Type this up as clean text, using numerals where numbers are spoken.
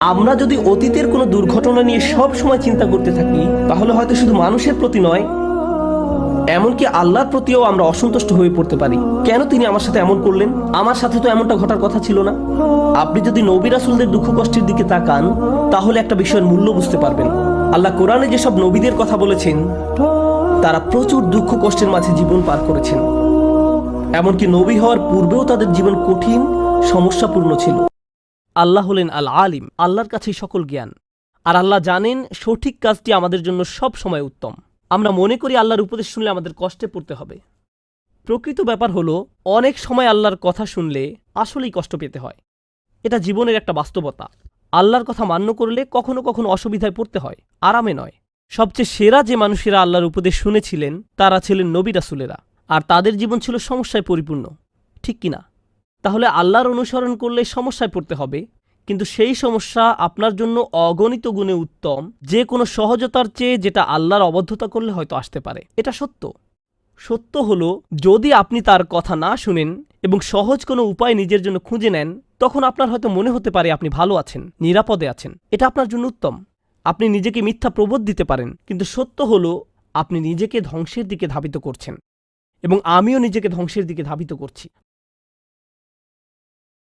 আমরা যদি অতীতের কোনো দুর্ঘটনা নিয়ে সব সময় চিন্তা করতে থাকি তাহলে হয়তো শুধু মানুষের প্রতি নয়, এমনকি আল্লাহর প্রতিও আমরা অসন্তুষ্ট হয়ে পড়তে পারি। কেন তিনি আমার সাথে এমন করলেন? আমার সাথে তো এমনটা ঘটার কথা ছিল না। আপনি যদি নবী রাসূলদের দুঃখ কষ্টের দিকে তাকান তাহলে একটা বিষয়ের মূল্য বুঝতে পারবেন। আল্লাহ কোরআনে যেসব নবীদের কথা বলেছেন তারা প্রচুর দুঃখ কষ্টের মাঝে জীবন পার করেছেন। এমনকি নবী হওয়ার পূর্বেও তাদের জীবন কঠিন, সমস্যাপূর্ণ ছিল। আল্লাহ হলেন আল আলিম, আল্লাহর কাছেই সকল জ্ঞান। আর আল্লাহ জানেন সঠিক কাজটি আমাদের জন্য সব সময় উত্তম। আমরা মনে করি আল্লাহর উপদেশ শুনলে আমাদের কষ্টে পড়তে হবে। প্রকৃত ব্যাপার হলো অনেক সময় আল্লাহর কথা শুনলে আসলেই কষ্ট পেতে হয়। এটা জীবনের একটা বাস্তবতা। আল্লাহর কথা মান্য করলে কখনো কখনো অসুবিধায় পড়তে হয়, আরামে নয়। সবচেয়ে সেরা যে মানুষেরা আল্লাহর উপদেশ শুনেছিলেন তারা ছিলেন নবী রাসূলেরা, আর তাদের জীবন ছিল সমস্যায় পরিপূর্ণ, ঠিক কিনা? তাহলে আল্লাহর অনুসরণ করলে সমস্যায় পড়তে হবে, কিন্তু সেই সমস্যা আপনার জন্য অগণিত গুণে উত্তম যে কোনো সহজতার চেয়ে, যেটা আল্লাহর অবদ্ধতা করলে হয়তো আসতে পারে। এটা সত্য। সত্য হলো যদি আপনি তার কথা না শুনেন এবং সহজ কোনো উপায় নিজের জন্য খুঁজে নেন, তখন আপনার হয়তো মনে হতে পারে আপনি ভালো আছেন, নিরাপদে আছেন, এটা আপনার জন্য উত্তম। আপনি নিজেকে মিথ্যা প্রবোধ দিতে পারেন, কিন্তু সত্য হলো আপনি নিজেকে ধ্বংসের দিকে ধাবিত করছেন, এবং আমিও নিজেকে ধ্বংসের দিকে ধাবিত করছি।